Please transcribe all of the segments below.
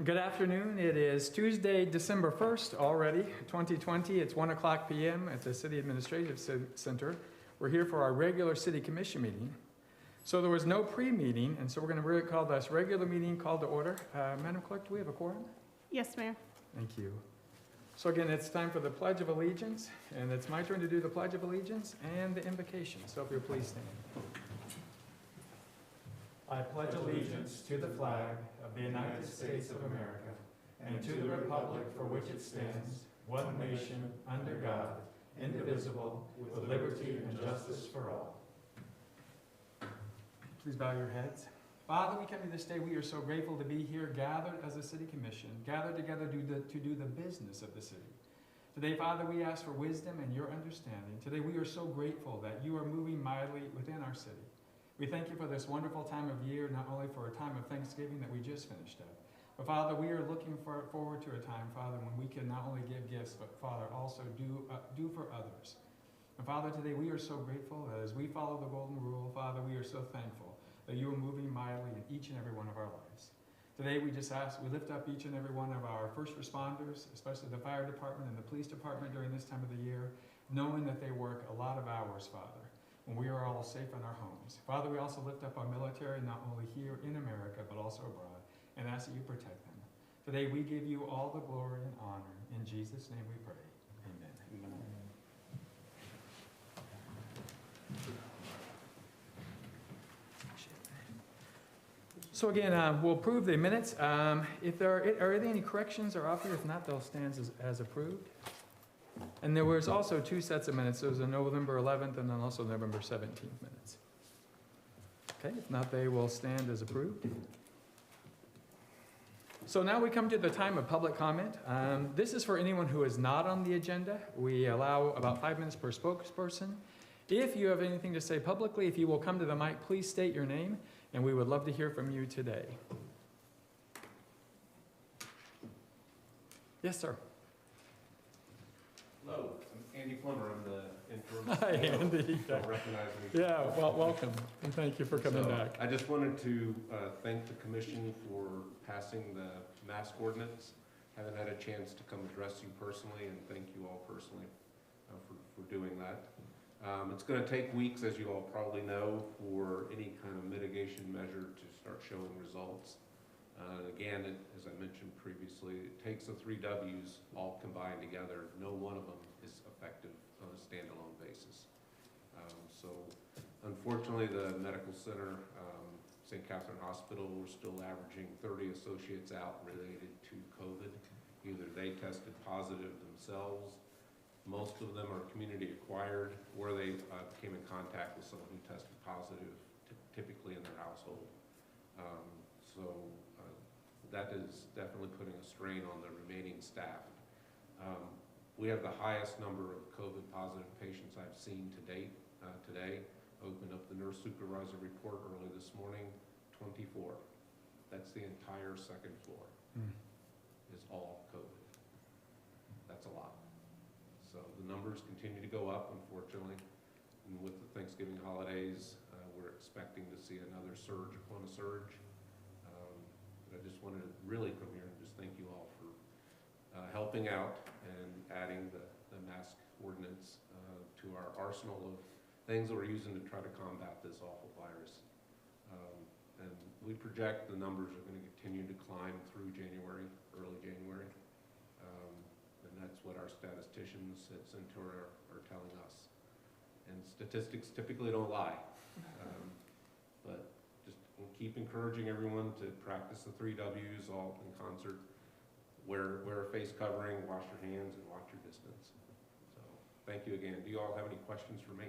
Good afternoon. It is Tuesday, December 1st already, 2020. It's 1 o'clock p.m. at the City Administrative Center. We're here for our regular City Commission meeting. So there was no pre-meeting, and so we're going to really call this regular meeting called to order. Madam Clerk, do we have a quorum? Yes, Mayor. Thank you. So again, it's time for the Pledge of Allegiance, and it's my turn to do the Pledge of Allegiance and the invocation. So if you'll please stand. I pledge allegiance to the flag of the United States of America and to the republic for which it stands, one nation, under God, indivisible, with liberty and justice for all. Please bow your heads. Father, we come to this day. We are so grateful to be here, gathered as a city commission, gathered together to do the business of the city. Today, Father, we ask for wisdom and your understanding. Today, we are so grateful that you are moving mightily within our city. We thank you for this wonderful time of year, not only for a time of Thanksgiving that we just finished up, but Father, we are looking forward to a time, Father, when we can not only give gifts, but Father, also do for others. And Father, today we are so grateful that as we follow the golden rule, Father, we are so thankful that you are moving mightily in each and every one of our lives. Today we just ask, we lift up each and every one of our first responders, especially the fire department and the police department during this time of the year, knowing that they work a lot of hours, Father, when we are all safe in our homes. Father, we also lift up our military, not only here in America, but also abroad, and ask that you protect them. Today, we give you all the glory and honor. In Jesus' name we pray. Amen. Amen. So again, we'll approve the minutes. If there are there any corrections or offered? If not, they'll stand as approved. And there was also two sets of minutes. There was a November 11th and then also November 17th minutes. Okay, if not, they will stand as approved. So now we come to the time of public comment. This is for anyone who is not on the agenda. We allow about 5 minutes per spokesperson. If you have anything to say publicly, if you will come to the mic, please state your name, and we would love to hear from you today. Yes, sir. Hello, I'm Andy Plummer. I'm the interim. Hi, Andy. Don't recognize me. Yeah, well, welcome, and thank you for coming back. I just wanted to thank the commission for passing the mask ordinance. Haven't had a chance to come address you personally, and thank you all personally for doing that. It's going to take weeks, as you all probably know, for any kind of mitigation measure to start showing results. Again, as I mentioned previously, it takes the 3 W's all combined together. No one of them is effective on a standalone basis. So unfortunately, the medical center, St. Catherine Hospital, we're still averaging 30 associates out related to COVID. Either they tested positive themselves, most of them are community acquired, or they came in contact with someone who tested positive, typically in their household. That is definitely putting a strain on the remaining staff. We have the highest number of COVID positive patients I've seen to date today. Opened up the nurse supervisor report early this morning, 24. That's the entire second floor is all COVID. That's a lot. So the numbers continue to go up, unfortunately. And with the Thanksgiving holidays, we're expecting to see another surge upon a surge. I just wanted to really come here and just thank you all for helping out and adding the mask ordinance to our arsenal of things that we're using to try to combat this awful virus. And we project the numbers are going to continue to climb through January, early January. And that's what our statisticians at Centura are telling us. And statistics typically don't lie. But we'll keep encouraging everyone to practice the 3 W's all in concert. Wear a face covering, wash your hands, and watch your distance. So thank you again. Do you all have any questions for me?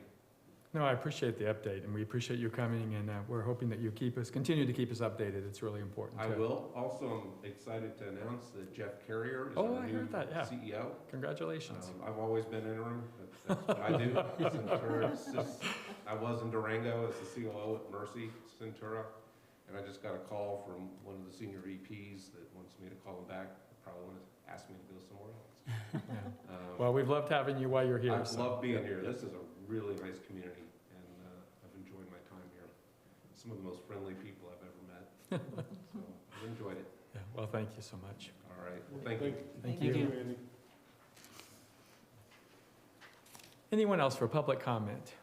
No, I appreciate the update, and we appreciate you coming, and we're hoping that you continue to keep us updated. It's really important. I will. Also, I'm excited to announce that Jeff Carrier is our new CEO. Congratulations. I've always been interim. That's what I do. I was in Durango as the COO at Mercy Centura, and I just got a call from one of the senior VPs that wants me to call him back. Probably want to ask me to go somewhere else. Yeah. Well, we've loved having you while you're here. I've loved being here. This is a really nice community, and I've enjoyed my time here. Some of the most friendly people I've ever met. So I've enjoyed it. Yeah. Well, thank you so much. All right, well, thank you. Thank Thank you. you. Andy. Anyone else for public comment?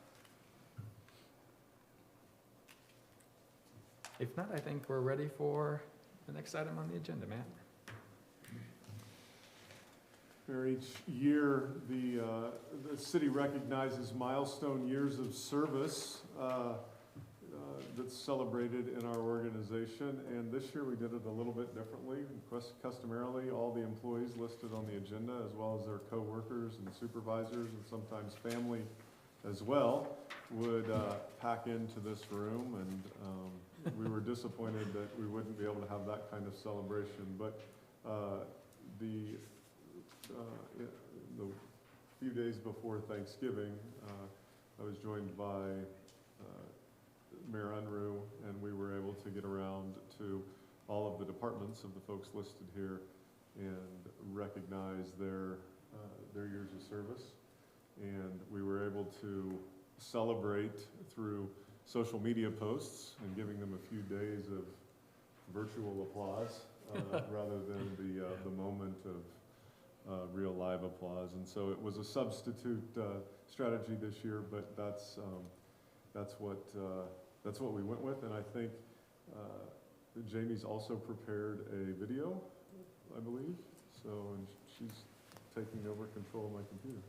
If not, I think we're ready for the next item on the agenda, Matt. Mayor, each year, the city recognizes milestone years of service that's celebrated in our organization. And this year, we did it a little bit differently. Customarily, all the employees listed on the agenda, as well as their coworkers and supervisors, and sometimes family as well, would pack into this room. And we were disappointed that we wouldn't be able to have that kind of celebration. But the few days before Thanksgiving, I was joined by Mayor Unruh, and we were able to get around to all of the departments of the folks listed here and recognize their years of service. And we were able to celebrate through social media posts and giving them a few days of virtual applause rather than the moment of real live applause. And so it was a substitute strategy this year, but that's what we went with. And I think Jamie's also prepared a video, I believe. So, and she's taking over control of my computer.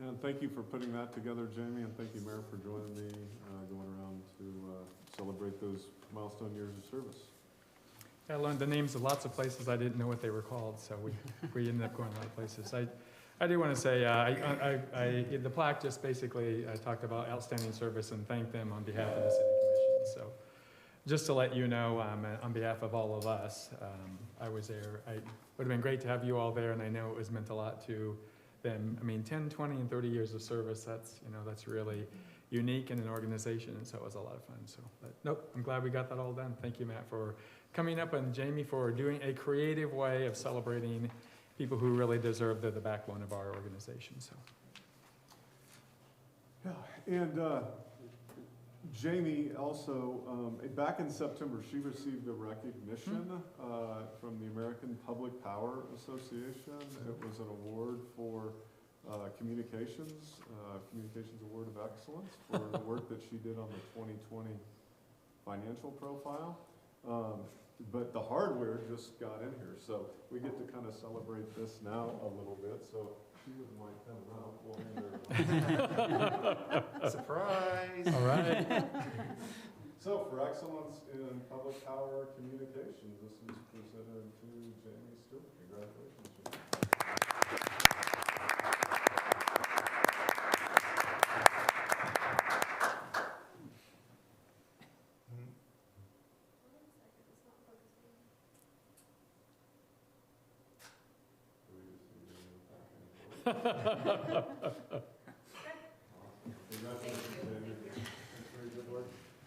And thank you for putting that together, Jamie, and thank you, Mayor, for joining me, going around to celebrate those milestone years of service. I learned the names of lots of places I didn't know what they were called, so we ended up going a lot of places. I do want to say, the plaque just basically talked about outstanding service and thanked them on behalf of the City Commission. So just to let you know, on behalf of all of us, I was there. It would have been great to have you all there, and I know it was meant a lot to them. I mean, 10, 20, and 30 years of service, that's really unique in an organization, and so it was a lot of fun. So, but nope, I'm glad we got that all done. Thank you, Matt, for coming up, and Jamie for doing a creative way of celebrating people who really deserve the backbone of our organization. So, yeah, and Jamie also, back in September, she received a recognition from the American Public Power Association. It was an award for communications award of excellence for the work that she did on the 2020 financial profile. But the hardware just got in here, so we get to kind of celebrate this now a little bit. So she wouldn't mind coming up. We'll hand her. Surprise! all right. So for excellence in public power communications, this is presented to Jamie Stewart. Congratulations, Jamie.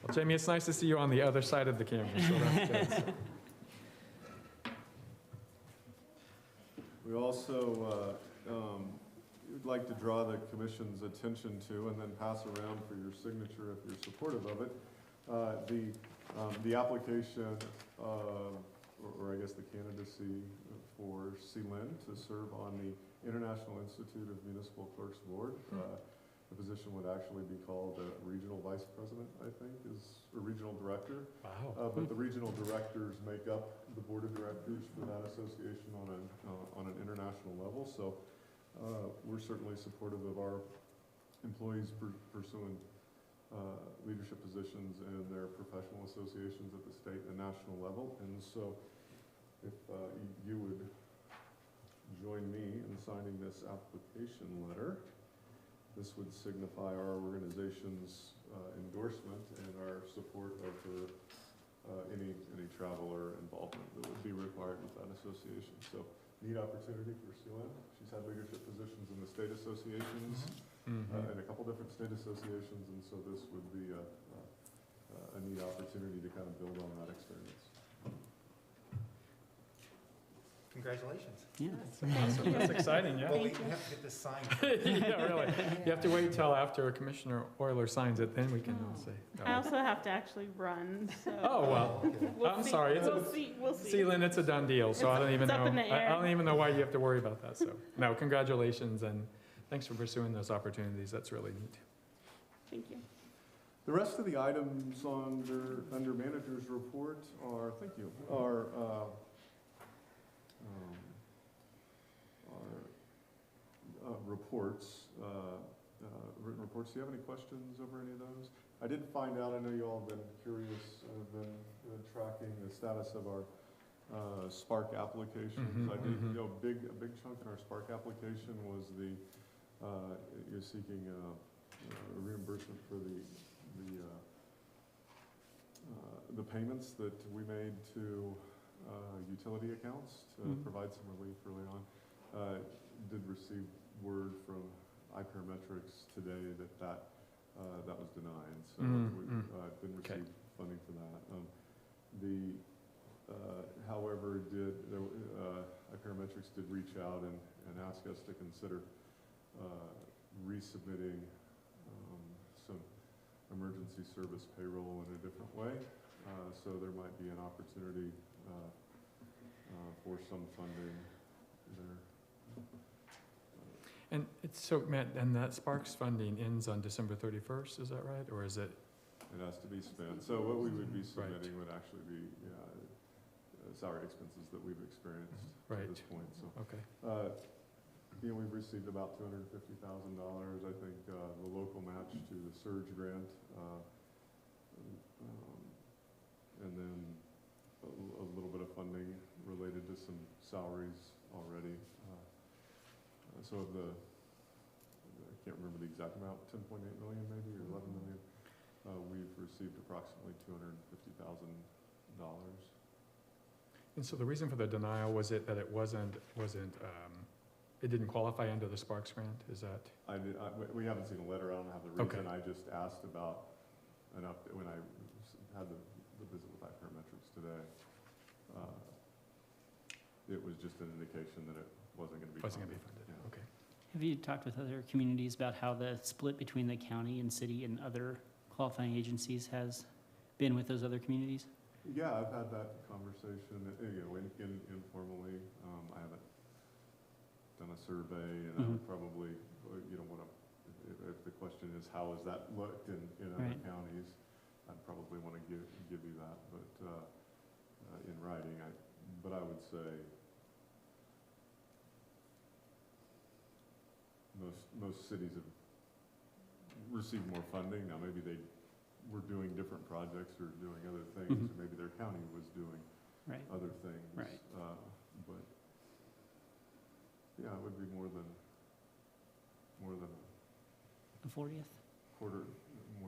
Well, Jamie, it's nice to see you on the other side of the camera, so that's good. So. We also would like to draw the commission's attention to, and then pass around for your signature if you're supportive of it, the application, or I guess the candidacy for CLIN to serve on the International Institute of Municipal Clerks Board. The position would actually be called regional vice president, I think, or regional director. Wow. But the regional directors make up the board of directors for that association on an international level. So we're certainly supportive of our employees pursuing leadership positions in their professional associations at the state and national level. And so if you would join me in signing this application letter, this would signify our organization's endorsement and our support of her, any travel or involvement that would be required with that association. So, neat opportunity for Sue Lynn. She's had leadership positions in the state associations, and a couple different state associations, and so this would be a neat opportunity to kind of build on that experience. Congratulations. Yeah. Awesome. That's exciting, yeah. Well, we have to get this signed. Yeah, really. You have to wait till after Commissioner Euler signs it, then we can say. I also have to actually run, so. Oh, well, We'll I'm see. sorry. We'll see. See, Lynn, it's a done deal, so I don't even It's up know. in the I air. don't even know why you have to worry about that, so. No, congratulations, and thanks for pursuing those opportunities. That's really neat. Thank you. The rest of the items under manager's report are, reports, written reports. Do you have any questions over any of those? I did find out, I know you all have been curious, been tracking the status of our Spark applications. I did, a big chunk in our Spark application was you're seeking a reimbursement for the payments that we made to utility accounts to provide some relief early on. Did receive word from iParametrics today that was denied, so we didn't receive funding for that. However, iParametrics did reach out and ask us to consider resubmitting some emergency service payroll in a different way. So there might be an opportunity for some funding there. And it's so, Matt, and that Sparks funding ends on December 31st, is that right? Or is it? It has to be spent. So what we would be submitting would actually be salary expenses that we've experienced at this point. So, Okay. we've received about $250,000, I think, the local match to the surge grant, and then a little bit of funding related to some salaries already. So of the, I can't remember the exact amount, 10.8 million maybe, or 11 million, we've received approximately $250,000. And so the reason for the denial, was it that it it didn't qualify under the Sparks grant? Is that? We haven't seen a letter, I don't have the reason. I just asked about an update when I had the visit with iParametrics today. It was just an indication that it wasn't going to be funded. Wasn't going to be funded, Yeah. okay. Have you talked with other communities about how the split between the county and city and other qualifying agencies has been with those other communities? Yeah, I've had that conversation, informally. I haven't done a survey, and I would probably, want to, if the question is how has that looked in other Right. counties, I'd probably want to give you that, but in writing, but I would say most cities have received more funding. Now, maybe they were doing different projects or doing other things, or maybe their county was doing Right. other things. Right. But yeah, it would be more than A 40th? more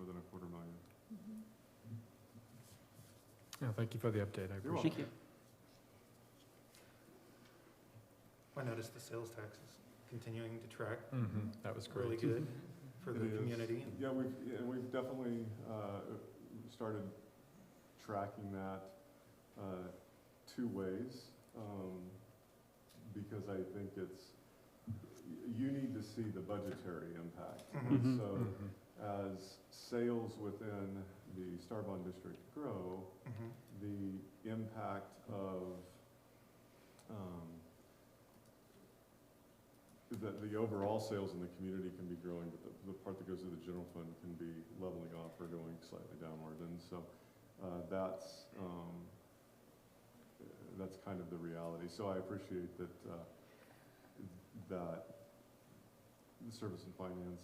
than a quarter million. Yeah, thank you for the update, I You're appreciate Thank it. I noticed the sales tax is continuing to track That was great. really good for the It is. community. Yeah, we've definitely started tracking that two ways, because I think you need to see the budgetary impact. And so as sales within the Starbond district grow, the impact of the overall sales in the community can be growing, but the part that goes to the general fund can be leveling off or going slightly downward. And so that's kind of the reality. So I appreciate that that the Service and Finance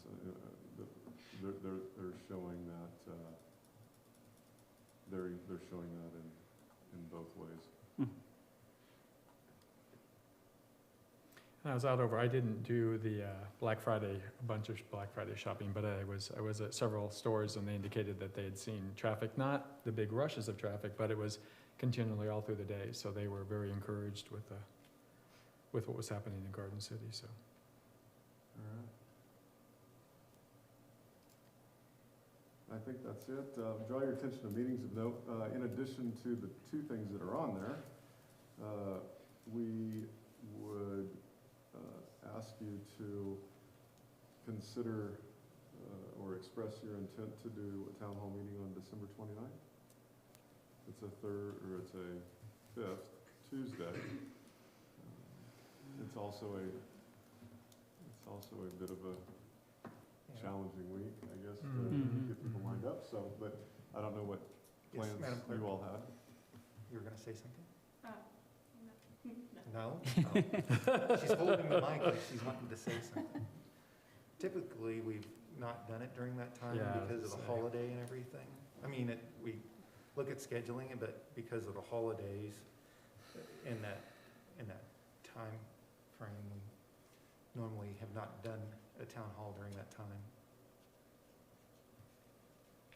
they're showing that they're showing that in both ways. I was out over, I didn't do the Black Friday, a bunch of Black Friday shopping, but I was at several stores and they indicated that they had seen traffic, not the big rushes of traffic, but it was continually all through the day. So they were very encouraged with what was happening in Garden City, so. All right. I think that's it. Draw your attention to meetings of note. In addition to the two things that are on there, we would ask you to consider or express your intent to do a town hall meeting on December 29th. It's a fifth Tuesday. It's also a bit of a challenging week, I guess, to get people lined up. So, but I don't know what Yes, plans Madam Clerk. you all had. You were going to say something? No. No? She's holding the mic like she's wanting to say something. Typically, we've not done it during that time Yeah, because of the same. holiday and everything. I mean, we look at scheduling it, but because of the holidays in that time frame, we normally have not done a town hall during that time.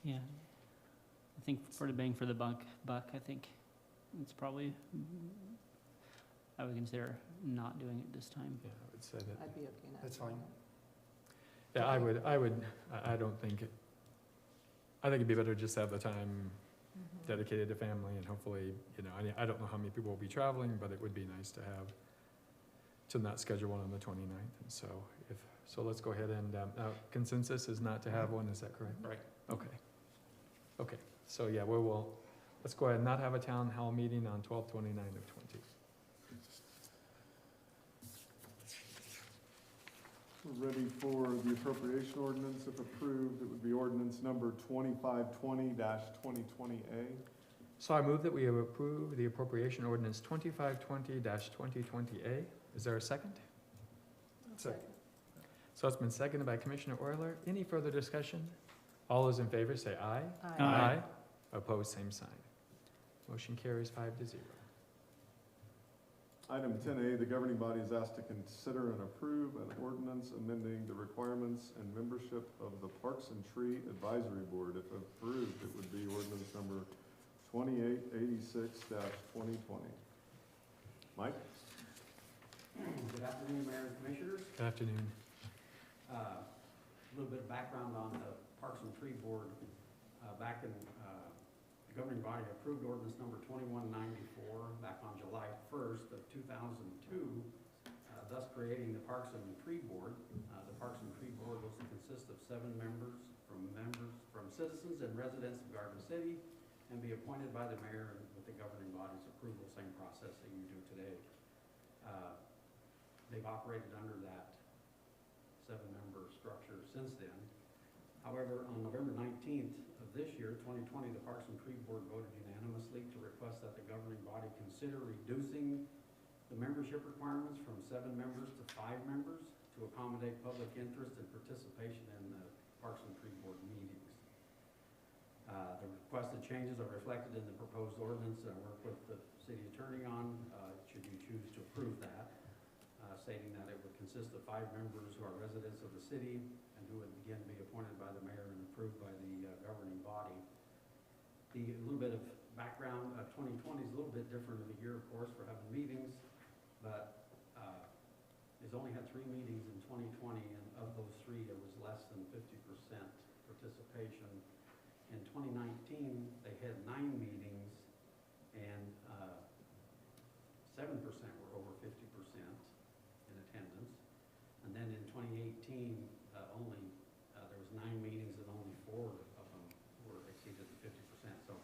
Yeah. I think for the bang for the buck, I think it's probably, I would consider not doing it this time. Yeah, I would say that. I'd be okay now. That's fine. Yeah, I don't think, I think it'd be better just to have the time dedicated to family and hopefully, I don't know how many people will be traveling, but it would be nice to not schedule one on the 29th. And so let's go ahead and, consensus is not to have one, is that correct? Right. Okay, so yeah, let's go ahead and not have a town hall meeting on 12/29 of 20. We're ready for the appropriation ordinance. If approved, it would be ordinance number 2520-2020A. So I move that we approve the appropriation ordinance 2520-2020A. Is there a second? Second. So it's been seconded by Commissioner Euler. Any further discussion? All those in favor say aye. Aye. Opposed, same sign. Motion carries 5-0. Item 10A, the governing body is asked to consider and approve an ordinance amending the requirements and membership of the Parks and Tree Advisory Board. If approved, it would be ordinance number 2886-2020. Mike? Good afternoon, Mayor and Commissioners. Good afternoon. A little bit of background on the Parks and Tree Board. Back in, the governing body approved ordinance number 2194 back on July 1st of 2002, thus creating the Parks and Tree Board. The Parks and Tree Board was to consist of 7 members from citizens and residents of Garden City and be appointed by the mayor with the governing body's approval, same process that you do today. They've operated under that 7-member structure since then. However, on November 19th of this year, 2020, the Parks and Tree Board voted unanimously to request that the governing body consider reducing the membership requirements from 7 members to 5 members to accommodate public interest and participation in the Parks and Tree Board meetings. The requested changes are reflected in the proposed ordinance that I worked with the city attorney on, should you choose to approve that, stating that it would consist of 5 members who are residents of the city and who would again be appointed by the mayor and approved by the governing body. A little bit of background, 2020 is a little bit different of a year, of course, for having meetings, but it's only had 3 meetings in 2020, and of those 3, there was less than 50% participation. In 2019, they had 9 meetings, and 7% were over 50% in attendance. And then in 2018, there was 9 meetings and only 4 of them were exceeded the 50%. So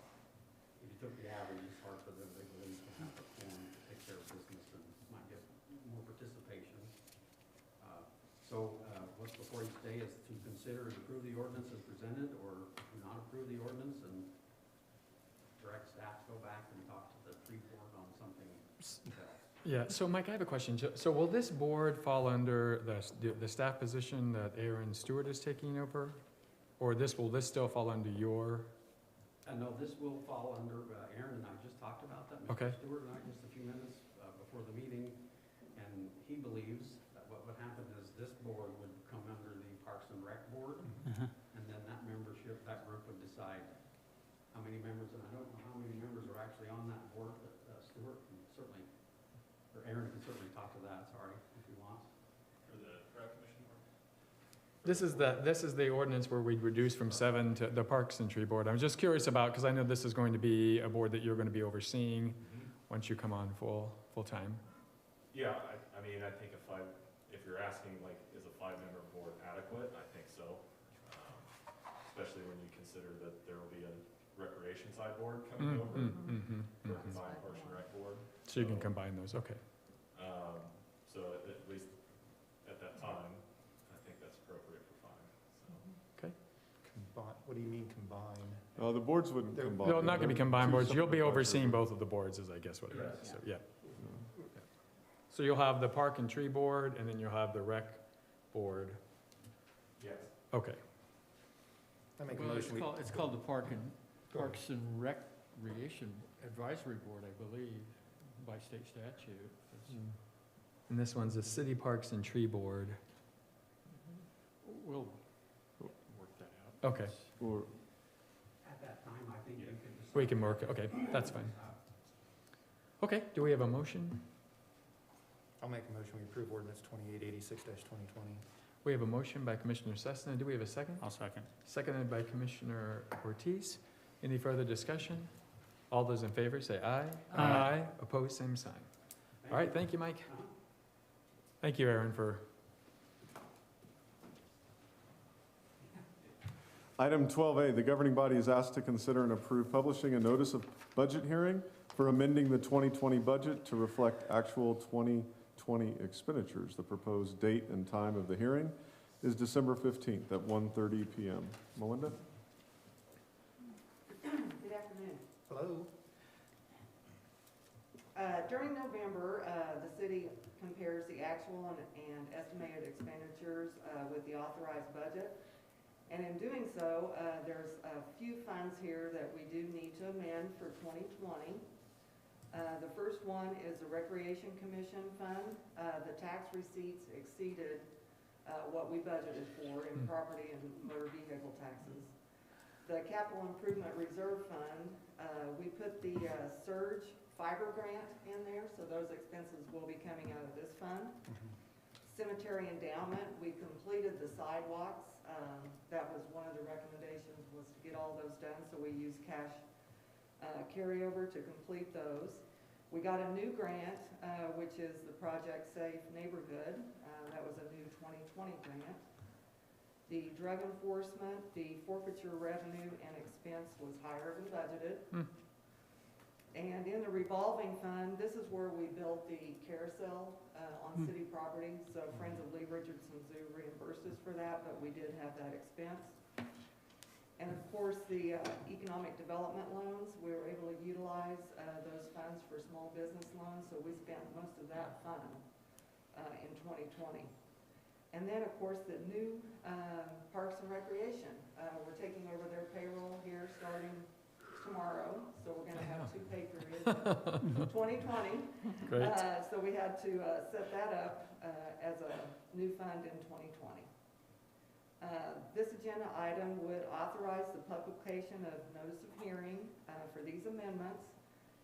if you took the average, it's hard for them, they believe, to have a forum to take care of business and might get more participation. What's before you today is to consider and approve the ordinance as presented, or do not approve the ordinance and direct staff to go back and talk to the tree board on something else. Yeah, so Mike, I have a question. So will this board fall under the staff position that Aaron Stewart is taking over? Or will this still fall under your? No, this will fall under, Aaron and I just talked about that. Okay. Mr. Stewart and I, just a few minutes before the meeting, and he believes that what would happen is this board would come under the Parks and Rec Board, and then that membership, that group would decide how many members, and I don't know how many members are actually on that board, but Stewart can certainly, or Aaron can certainly talk to that, sorry, if he wants. For the Rec Commission board? This is the ordinance where we'd reduce from 7 to the Parks and Tree Board. I'm just curious about, because I know this is going to be a board that you're going to be overseeing once you come on full time. Yeah, I mean, I think if you're asking, like, is a 5-member board adequate, I think so. Especially when you consider that there will be a recreation side board coming over for a combined Parks and Rec board. So you can combine those, okay. So at least at that time, I think that's appropriate for 5. So. What do you mean combine? The boards wouldn't They're- combine. No, not going to be They're combined 2 boards. You'll be separate overseeing advisory both of the boards, is I guess what it Correct. is. So, yeah. boards. So you'll have the Park and Tree Board, and then you'll have the Rec Board. Yes. Okay. I make a Well, motion. it's called the Parks and Recreation Advisory Board, I believe, by state statute. And this one's the City Parks and Tree Board. We'll work that out. Okay. Or, At that time, I think you could decide. We can work, okay, that's fine. Okay, do we have a motion? I'll make a motion, we approve ordinance 2886-2020. We have a motion by Commissioner Cessna. Do we have a second? I'll second. Seconded by Commissioner Ortiz. Any further discussion? All those in favor say aye. Aye. Opposed, same sign. All right, thank you, Mike. Thank you, Aaron, for, Item 12A, the governing body is asked to consider and approve publishing a notice of budget hearing for amending the 2020 budget to reflect actual 2020 expenditures. The proposed date and time of the hearing is December 15th at 1:30 p.m. Melinda? Good afternoon. Hello? During November, the city compares the actual and estimated expenditures with the authorized budget. And in doing so, there's a few funds here that we do need to amend for 2020. The first one is the Recreation Commission Fund. The tax receipts exceeded what we budgeted for in property and motor vehicle taxes. The Capital Improvement Reserve Fund, we put the surge fiber grant in there, so those expenses will be coming out of this fund. Cemetery endowment, we completed the sidewalks. That was one of the recommendations, was to get all those done, so we used cash carryover to complete those. We got a new grant, which is the Project Safe Neighborhood. That was a new 2020 grant. The drug enforcement, the forfeiture revenue and expense was higher than budgeted. And in the revolving fund, this is where we built the carousel on city property. So Friends of Lee Richardson Zoo reimbursed us for that, but we did have that expense. And of course, the economic development loans, we were able to utilize those funds for small business loans. So we spent most of that fund in 2020. And then, of course, the new Parks and Recreation. We're taking over their payroll here starting tomorrow, so we're going to have 2 pay periods in 2020. Great. So we had to set that up as a new fund in 2020. This agenda item would authorize the publication of notice of hearing for these amendments,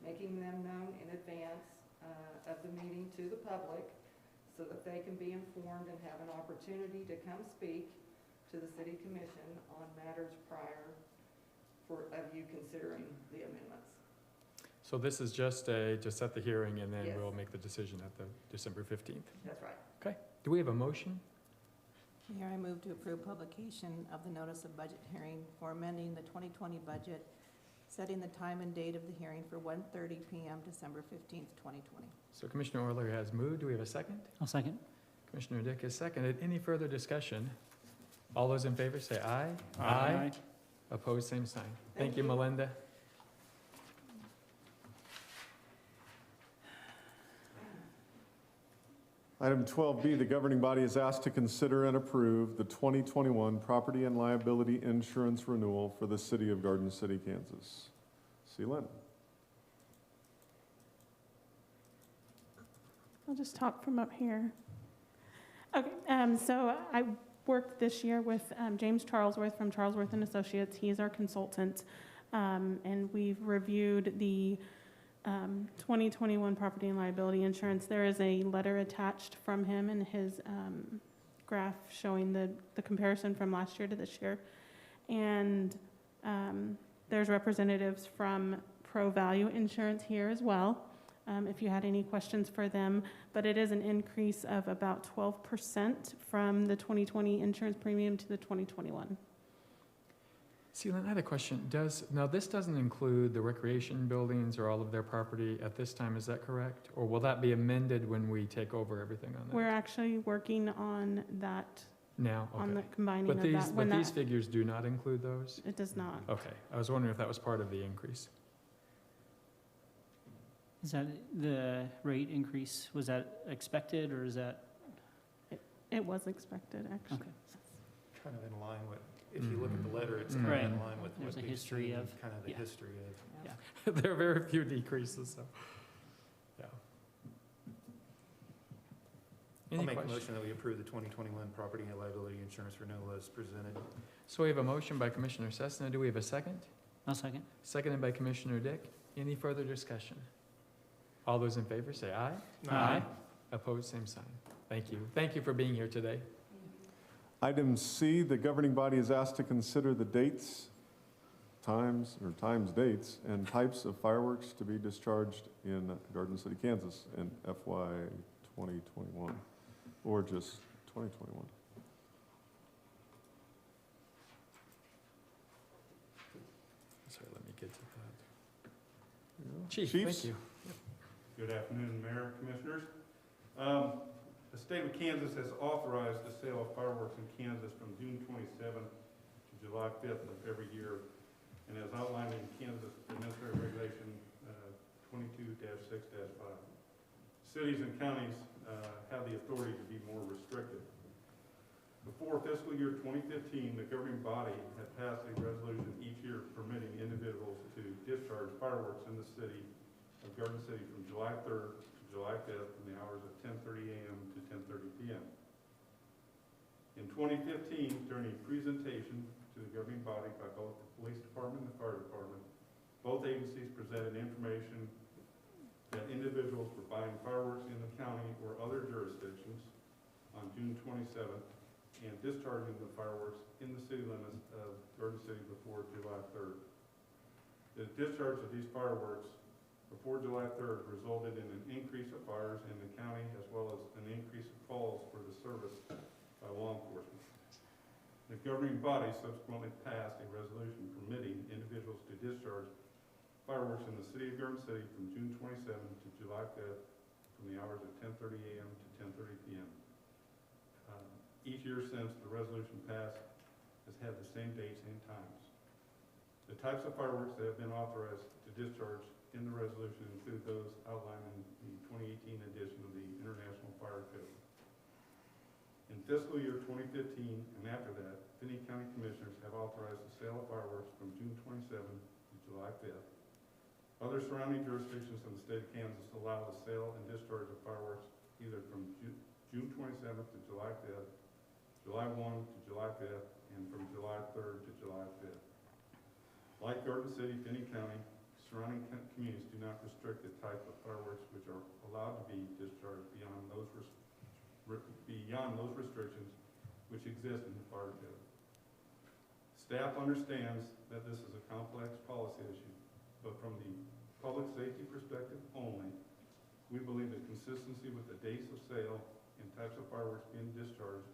making them known in advance of the meeting to the public, so that they can be informed and have an opportunity to come speak to the City Commission on matters prior of you considering the amendments. So this is just to set the hearing, and then Yes. we'll make the decision at the December 15th. That's right. Okay. Do we have a motion? Mayor, I move to approve publication of the notice of budget hearing for amending the 2020 budget, setting the time and date of the hearing for 1:30 p.m. December 15th, 2020. So Commissioner Euler has moved. Do we have a second? I'll second. Commissioner Dick has seconded. Any further discussion? All those in favor say aye. Aye. Opposed, same sign. Thank Thank you, you. Melinda. Item 12B, the governing body is asked to consider and approve the 2021 property and liability insurance renewal for the city of Garden City, Kansas. Seelin. I'll just talk from up here. Okay, so I worked this year with James Charlesworth from Charlesworth and Associates. He is our consultant, and we've reviewed the 2021 property and liability insurance. There is a letter attached from him in his graph showing the comparison from last year to this year. And there's representatives from Pro Value Insurance here as well, if you had any questions for them. But it is an increase of about 12% from the 2020 insurance premium to the 2021. Seelin, I had a question. Now this doesn't include the recreation buildings or all of their property at this time, is that correct? Or will that be amended when we take over everything on that? We're actually working on that, Now, on the okay. combining But of these, that. When but these that, figures do not include those? it does not. Okay, I was wondering if that was part of the increase. Is that the rate increase, was that expected, or is that? It was expected, actually. Okay. Kind of in line with, if you look at the letter, it's Mhm. kind of in Right. line with There's what a we've history seen, of- kind of the yeah. history of. There are very few decreases, so, yeah. I'll Any make a questions? motion that we approve the 2021 property and liability insurance renewal as presented. So we have a motion by Commissioner Cessna. Do we have a second? I'll second. Seconded by Commissioner Dick. Any further discussion? All those in favor say aye. Aye. Opposed, same sign. Thank you. Thank you for being here today. Item C, the governing body is asked to consider the dates, dates, and types of fireworks to be discharged in Garden City, Kansas in FY 2021, or just 2021. Sorry, let me get to that. Chief, Chiefs? thank you. Good afternoon, Mayor, Commissioners. The state of Kansas has authorized the sale of fireworks in Kansas from June 27th to July 5th of every year, and as outlined in Kansas Administrative Regulation 22-6-5. cities and counties have the authority to be more restrictive. Before fiscal year 2015, the governing body had passed a resolution each year permitting individuals to discharge fireworks in the city of Garden City from July 3rd to July 5th from the hours of 10:30 a.m. to 10:30 p.m. In 2015, during a presentation to the governing body by both the police department and the fire department, both agencies presented information that individuals were buying fireworks in the county or other jurisdictions on June 27th and discharging the fireworks in the city limits of Garden City before July 3rd. The discharge of these fireworks before July 3rd resulted in an increase of fires in the county as well as an increase of calls for the service by law enforcement. The governing body subsequently passed a resolution permitting individuals to discharge fireworks in the city of Garden City from June 27th to July 5th from the hours of 10:30 a.m. to 10:30 p.m. Each year since the resolution passed has had the same date, same times. The types of fireworks that have been authorized to discharge in the resolution include those outlined in the 2018 edition of the International Fire Code. In fiscal year 2015 and after that, Finney County Commissioners have authorized the sale of fireworks from June 27th to July 5th. Other surrounding jurisdictions in the state of Kansas allow the sale and discharge of fireworks either from June 27th to July 5th, July 1 to July 5th, and from July 3rd to July 5th. Like Garden City, Finney County, surrounding communities do not restrict the type of fireworks which are allowed to be discharged beyond those restrictions which exist in the fire code. Staff understands that this is a complex policy issue, but from the public safety perspective only, we believe that consistency with the dates of sale and types of fireworks being discharged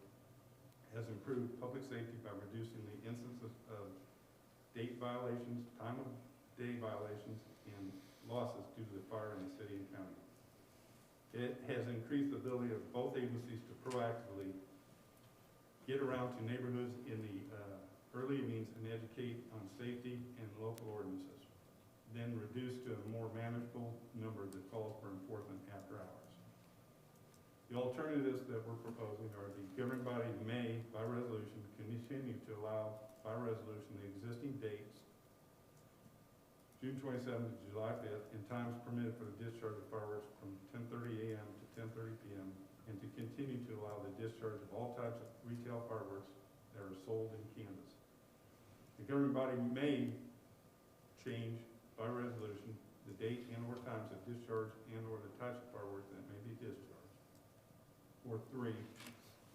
has improved public safety by reducing the instances of date violations, time of day violations, and losses due to the fire in the city and county. It has increased the ability of both agencies to proactively get around to neighborhoods in the early evenings and educate on safety and local ordinances, then reduce to a more manageable number that calls for enforcement after hours. The alternatives that we're proposing are the governing body may, by resolution, continue to allow by resolution the existing dates, June 27th to July 5th, and times permitted for the discharge of fireworks from 10:30 a.m. to 10:30 p.m., and to continue to allow the discharge of all types of retail fireworks that are sold in Kansas. The governing body may change by resolution the date and or times of discharge and or the types of fireworks that may be discharged. Or 3,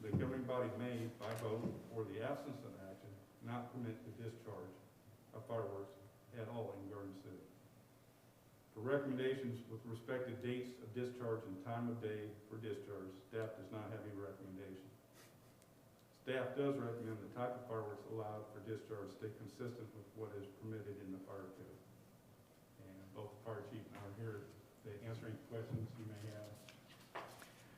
the governing body may, by vote or the absence of action, not permit the discharge of fireworks at all in Garden City. For recommendations with respect to dates of discharge and time of day for discharge, staff does not have a recommendation. Staff does recommend the type of fireworks allowed for discharge stay consistent with what is permitted in the fire code. And both the fire chief and I are here to answer any questions you may have.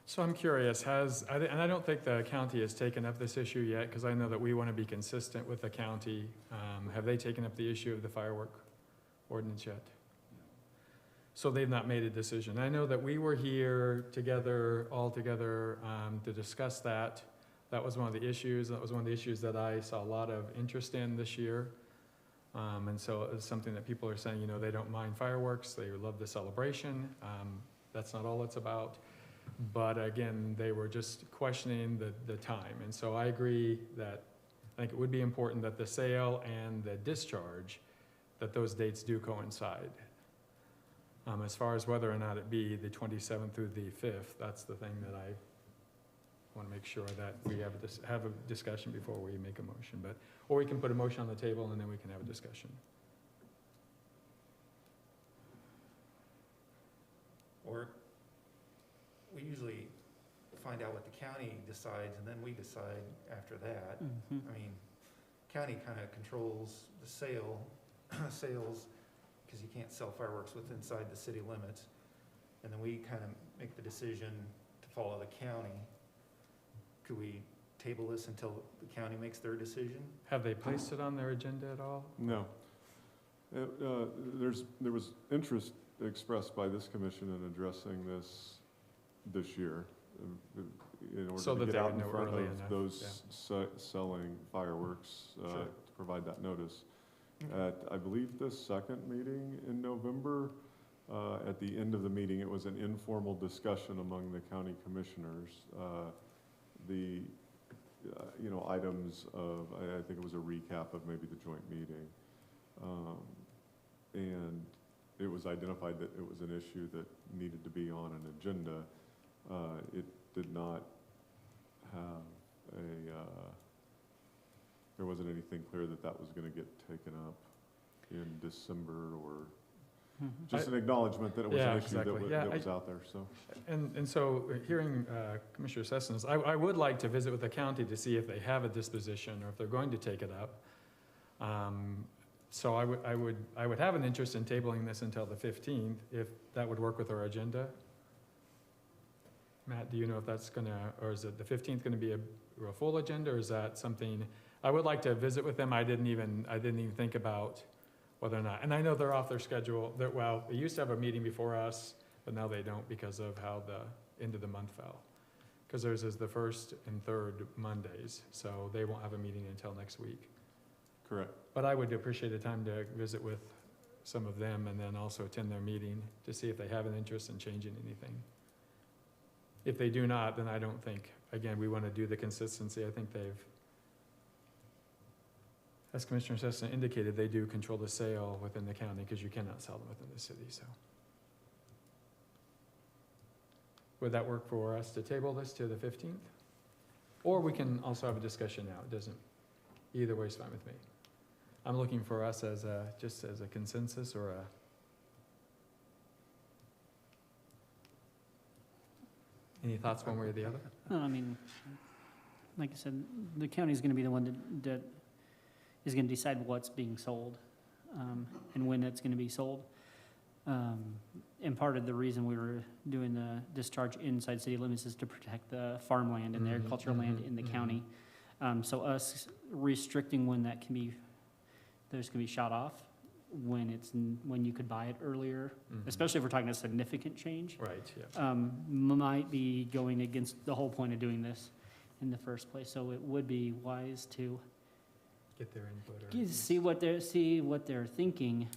So I'm curious, and I don't think the county has taken up this issue yet, because I know that we want to be consistent with the county. Have they taken up the issue of the firework ordinance yet? So they've not made a decision. I know that we were here together, all together, to discuss that. That was one of the issues. That was one of the issues that I saw a lot of interest in this year. And so it's something that people are saying, you know, they don't mind fireworks. They love the celebration. That's not all it's about. But again, they were just questioning the time. And so I agree that I think it would be important that the sale and the discharge, that those dates do coincide. As far as whether or not it be the 27th through the 5th, that's the thing that I want to make sure that we have a discussion before we make a motion. Or we can put a motion on the table and then we can have a discussion. Or we usually find out what the county decides and then we decide after that. Mm-hmm. I mean, county kind of controls the sales, because you can't sell fireworks inside the city limits. And then we kind of make the decision to follow the county. Could we table this until the county makes their decision? Have they placed it on their agenda at all? No. There was interest expressed by this commission in addressing this this year, in order So to that get they out would in know front early of enough, those selling fireworks, Sure. to provide that notice. Okay. At, I believe, the second meeting in November, at the end of the meeting, it was an informal discussion among the county commissioners. The, items of, I think it was a recap of maybe the joint meeting. And it was identified that it was an issue that needed to be on an agenda. It did not have there wasn't anything clear that that was gonna get taken up in December, or just an acknowledgement that it was Yeah, an issue that exactly. Yeah, was out there, so. And so, hearing Commissioner Sessions, I would like to visit with the county to see if they have a disposition or if they're going to take it up. So I would have an interest in tabling this until the 15th, if that would work with our agenda. Matt, do you know if that's gonna, or is it the 15th gonna be a full agenda, or is that something? I would like to visit with them. I didn't even think about whether or not, and I know they're off their schedule. They used to have a meeting before us, but now they don't because of how the end of the month fell. Because theirs is the first and third Mondays, so they won't have a meeting until next week. Correct. But I would appreciate a time to visit with some of them and then also attend their meeting to see if they have an interest in changing anything. If they do not, then I don't think, again, we want to do the consistency. I think they've, as Commissioner Sesson indicated, they do control the sale within the county because you cannot sell them within the city, so. Would that work for us to table this to the 15th? Or we can also have a discussion now. It doesn't, either way is fine with me. I'm looking for us as just as a consensus or a. Any thoughts one way or the other? No, I mean, like I said, the county's gonna be the one that is gonna decide what's being sold, and when it's gonna be sold. And part of the reason we were doing the discharge inside city limits is to protect the farmland and the agricultural land in the county. So us restricting when that can be, those can be shot off, when you could buy it earlier, especially if we're talking a significant change. Right, yeah. Might be going against the whole point of doing this in the first place. So it would be wise to Get their input or. see what they're thinking,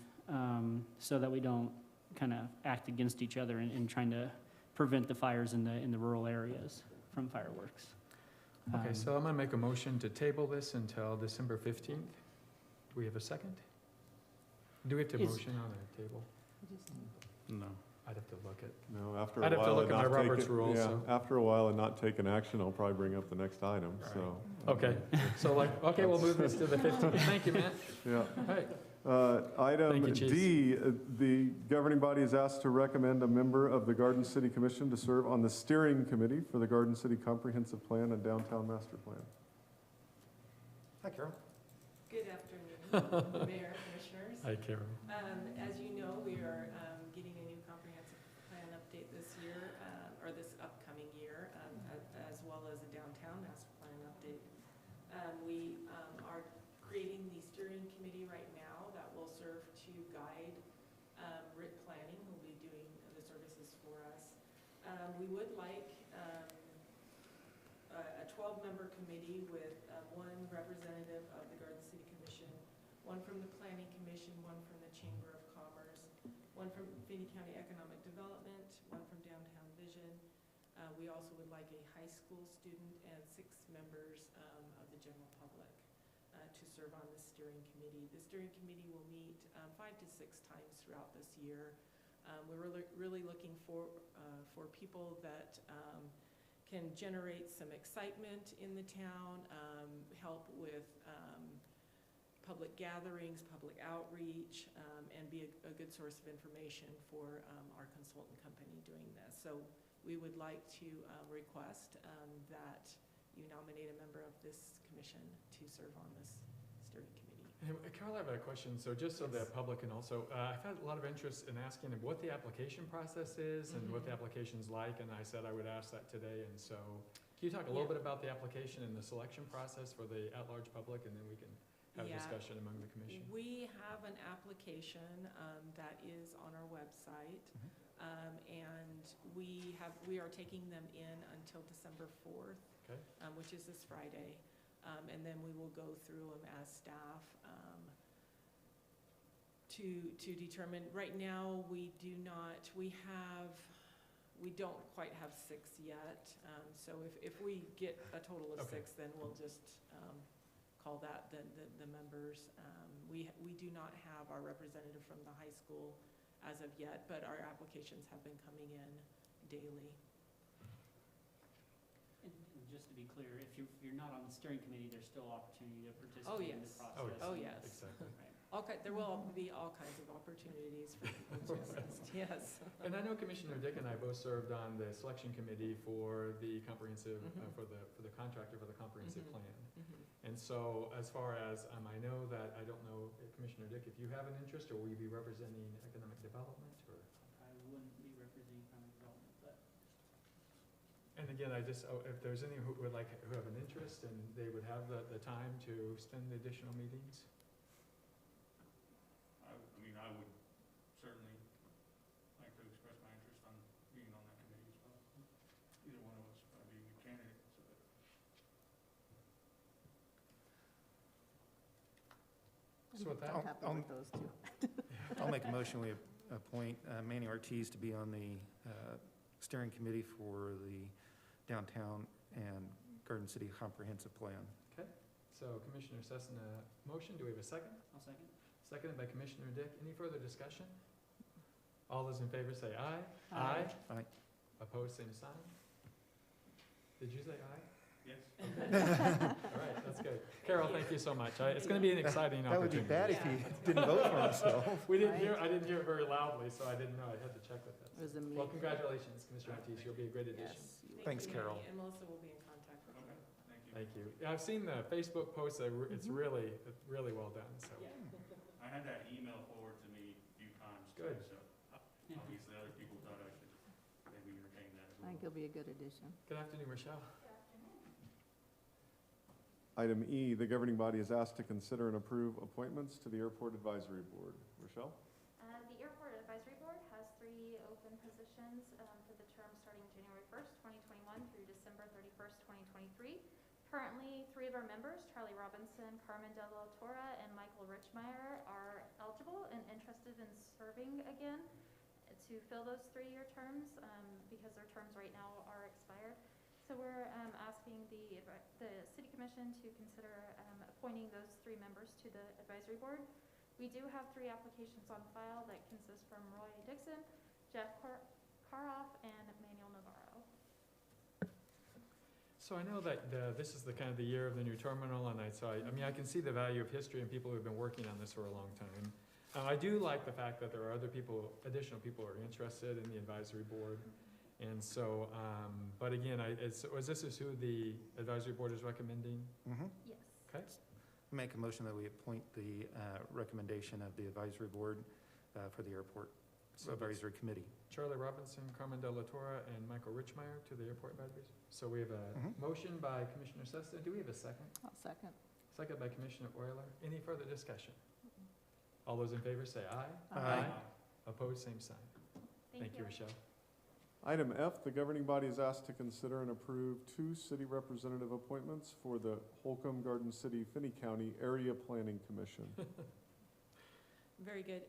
so that we don't kind of act against each other in trying to prevent the fires in the rural areas from fireworks. Okay, so I'm gonna make a motion to table this until December 15th. Do we have a second? Do we have to Is- motion on a table? No. I'd have to look at. No, after a I'd have to while look and at my not take Robert's it, rules, yeah, so. after a while and not take an action, I'll probably bring up the next item, so. Okay, so okay, we'll move this to the 15th. Thank you, Matt. Yeah. All right. Item Thank you, D, the governing body is asked to recommend a member of the Garden City Commission to serve on the steering committee for the Garden City Comprehensive Plan and Downtown Master Plan. Hi, Carol. Good afternoon, Mayor, Commissioners. Hi, Carol. As you know, we are getting a new comprehensive plan update this year, or this upcoming year, as well as a downtown master plan update. We are creating the steering committee right now that will serve to guide RIT planning, who will be doing the services for us. We would like a 12-member committee with one representative of the Garden City Commission, one from the Planning Commission, one from the Chamber of Commerce, one from Finney County Economic Development, one from Downtown Vision. We also would like a high school student and 6 members of the general public to serve on the steering committee. The steering committee will meet 5 to 6 times throughout this year. We're really looking for people that can generate some excitement in the town, help with public gatherings, public outreach, and be a good source of information for our consultant company doing this. So we would like to request that you nominate a member of this commission to serve on this steering committee. Hey, Carol, I have a question. So just so the public can also, I've had a lot of interest in asking them what the application process is and what the application's like, and I said I would ask that today. And so can you talk a little bit about the application and the selection process for the at-large public, and then we can have a discussion among the commission? We have an application that is on our website. And we are taking them in until December 4th, Okay. which is this Friday. And then we will go through them as staff to determine. Right now, we don't quite have 6 yet. So if we get a total of Okay. 6, then we'll just call that the members. We do not have our representative from the high school as of yet, but our applications have been coming in daily. And just to be clear, if you're not on the steering committee, there's still opportunity to Oh, participate in the yes. process. Oh, yes. Exactly. Right. There will be all kinds of opportunities for people to assist, yes. And I know Commissioner Dick and I both served on the selection committee for the comprehensive, Mhm. for the contractor for the comprehensive Mhm. plan. Mhm. And so as far as, I know that, I don't know, Commissioner Dick, if you have an interest, or will you be representing economic development, or? I wouldn't be representing economic development, but And again, if there's any who have an interest and they would have the time to spend the additional meetings? I mean, I would certainly like to express my interest on being on that committee as well. Either one of us would be a good candidate, so that. So with that, I'm happy with those two. I'll make a motion, we appoint Manny Ortiz to be on the steering committee for the downtown and Garden City Comprehensive Plan. so Commissioner Cessna, motion, do we have a second? I'll second. Seconded by Commissioner Dick. Any further discussion? All those in favor say aye. Aye. Aye. Opposed, same sign. Did you say aye? Yes. All right, that's good. Carol, thank you so much. It's going to be an exciting That would be opportunity. bad if he didn't vote for himself. I didn't hear it very loudly, so I didn't know. I had to check with It that. was a Well, me. congratulations, Commissioner Ortiz. You'll be a great addition. Yes. Thanks, you, Carol. Manny, and Melissa will be in contact with you. Thank you. Thank you. Yeah, I've seen the Facebook posts. It's Mhm. really, really well done, so. Yeah. I had that email forwarded to me a few times too, Good. so obviously other people thought I should maybe entertain that as I well. think it'll be a good addition. Good afternoon, Rochelle. Item E, the governing body is asked to consider and approve appointments to the Airport Advisory Board. Rochelle? The Airport Advisory Board has 3 open positions for the term starting January 1st, 2021 through December 31st, 2023. Currently, 3 of our members, Charlie Robinson, Carmen De La Torre, and Michael Richmeyer, are eligible and interested in serving again to fill those 3-year terms because their terms right now are expired. So we're asking the City Commission to consider appointing those 3 members to the Advisory Board. We do have 3 applications on file that consist from Roy Dixon, Jeff Karoff, and Manuel Navarro. So I know that this is the kind of the year of the new terminal, and I can see the value of history and people who've been working on this for a long time. I do like the fact that there are additional people who are interested in the advisory board. And so, but again, this is who the advisory board is recommending? Mm-hmm. Yes. Okay. Make a motion that we appoint the recommendation of the advisory board for the airport So advisory committee. Charlie Robinson, Carmen De La Torre, and Michael Richmeyer to the airport advisories. So we have a Mhm. motion by Commissioner Sesta. Do we have a second? I'll second. Second by Commissioner Euler. Any further discussion? All those in favor say aye. Aye. Opposed, same sign. Thank you, Rochelle. Item F, the governing body is asked to consider and approve 2 city representative appointments for the Holcomb Garden City Finney County Area Planning Commission. Very good.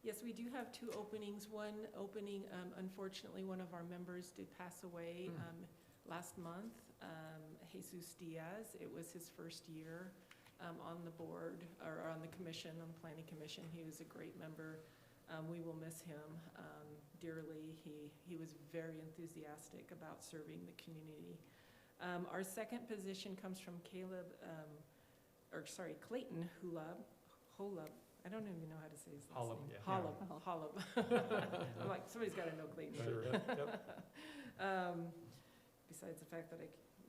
Yes, we do have 2 openings. One opening, unfortunately, one of our members did pass away last month, Jesus Diaz. It was his first year on the board, or on the commission, on the planning commission. He was a great member. We will miss him dearly. He was very enthusiastic about serving the community. Our second position comes from Clayton Holub. I don't even know how to say his last Holub, name. yeah. Holub. I'm like, somebody's got to know Clayton. Sure, yep. Besides the fact that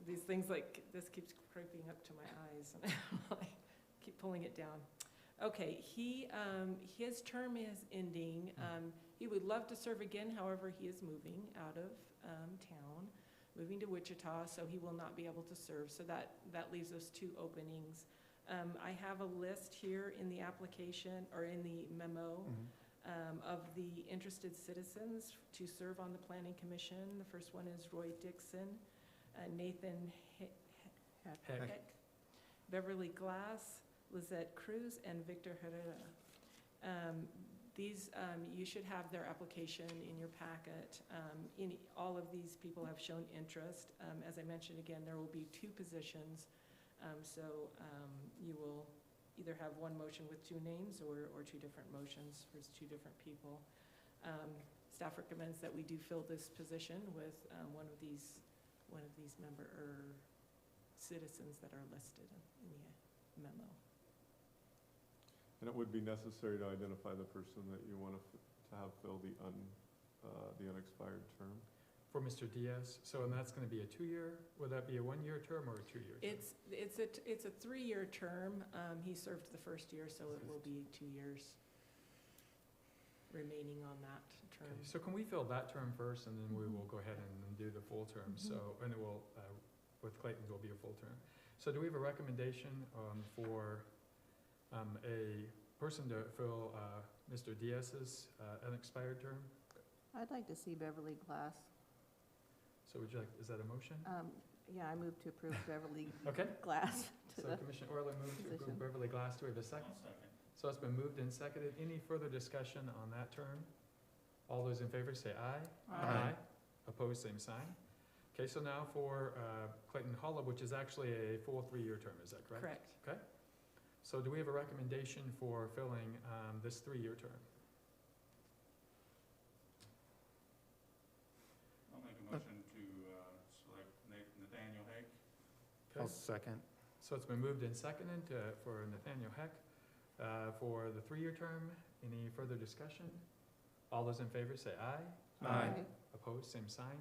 these things like this keeps creeping up to my eyes, and I keep pulling it down. Okay, his term is ending. He would love to serve again, however, he is moving out of town, moving to Wichita, so he will not be able to serve. So that leaves us 2 openings. I have a list here in the application, or in the memo, of the interested citizens to serve on the Planning Commission. The first one is Roy Dixon, Nathan Heck, Beverly Glass, Lizette Cruz, and Victor Herrera. These, you should have their application in your packet. All of these people have shown interest. As I mentioned again, there will be 2 positions. You will either have one motion with 2 names or 2 different motions for 2 different people. Staff recommends that we do fill this position with one of these member or citizens that are listed in the memo. And it would be necessary to identify the person that you want to have fill the unexpired term. For Mr. Diaz, so, and that's gonna be a 2-year, would that be a 1-year term or a 2-year term? It's a 3-year term. He served the first year, so it will be 2 years remaining on that term. Okay, so can we fill that term first, and then we will go ahead and do the full term, so, and it will, with Clayton's will be a full term. So do we have a recommendation for a person to fill Mr. Diaz's unexpired term? I'd like to see Beverly Glass. So would you like, is that a motion? Yeah, I move to approve Beverly Okay. Glass to So the Commissioner Orland moved to approve position. Beverly Glass. Do we have a second? So it's been moved and seconded. Any further discussion on that term? All those in favor say aye. Aye. Opposed, same sign. Okay, so now for Clayton Hollow, which is actually a full 3-year term, is that correct? Correct. Okay. So do we have a recommendation for filling this 3-year term? I'll make a motion to select Nathaniel Haig. Okay. I'll second. So it's been moved and seconded for Nathaniel Heck for the 3-year term. Any further discussion? All those in favor say aye. Aye. Opposed, same sign.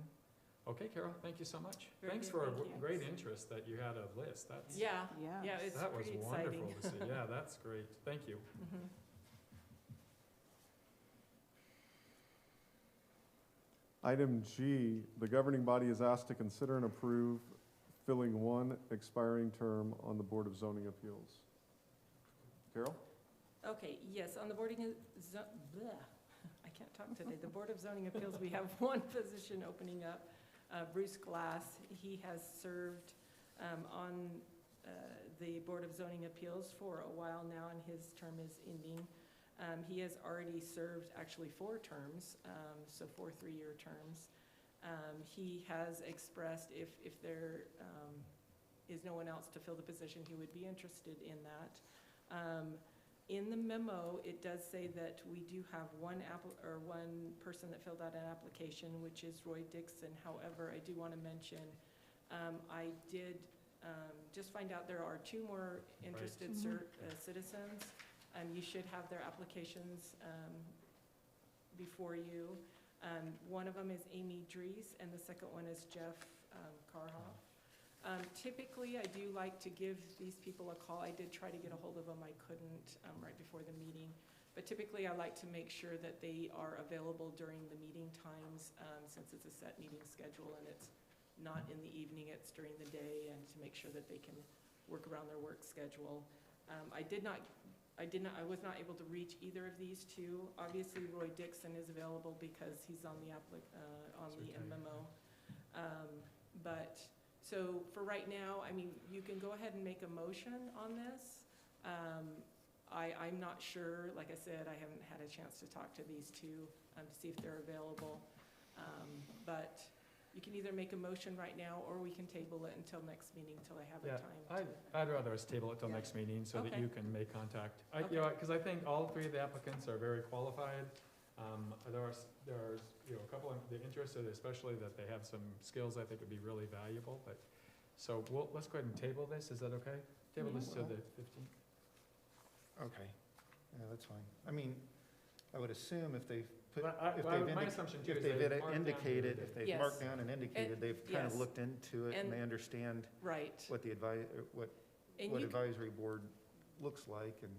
Okay, Carol, thank you so much. Very Thanks good, for a thank you. great interest that you had a list. That's, Yeah, Yeah. it's that was pretty wonderful exciting. to see. Yeah, that's great. Thank you. Mhm. Item G, the governing body is asked to consider and approve filling 1 expiring term on the Board of Zoning Appeals. Carol? Okay, yes, on the I can't talk today. The Board of Zoning Appeals, we have 1 position opening up. Bruce Glass, he has served on the Board of Zoning Appeals for a while now, and his term is ending. He has already served actually 4 terms, so 4 3-year terms. He has expressed if there is no one else to fill the position, he would be interested in that. In the memo, it does say that we do have one person that filled out an application, which is Roy Dixon. However, I do want to mention, I did just find out there are 2 more interested citizens. You should have their applications before you. One of them is Amy Dries, and the second one is Jeff Carhoff. Typically, I do like to give these people a call. I did try to get a hold of them. I couldn't right before the meeting. But typically, I like to make sure that they are available during the meeting times, since it's a set meeting schedule and it's not in the evening, it's during the day, and to make sure that they can work around their work schedule. I was not able to reach either of these 2. Obviously, Roy Dixon is available because he's on the MMO. So for right now, I mean, you can go ahead and make a motion on this. I'm not sure, like I said, I haven't had a chance to talk to these 2 to see if they're available. But you can either make a motion right now, or we can table it until next meeting, until I have a time. I'd rather us table it till Yeah. next meeting so that Okay. you can make contact. Okay. Because I think all 3 of the applicants are very qualified. There's a couple of the interested, especially that they have some skills I think would be really valuable. But so let's go ahead and table this. Is that okay? Table this to the 15th. Okay, yeah, that's fine. I mean, I would assume if they've put, My assumption too if is they've marked down indicated, here if they've Yes. marked down and indicated, they've kind of yes. looked into it and And- they understand Right. what the And what you, advisory board looks like, and,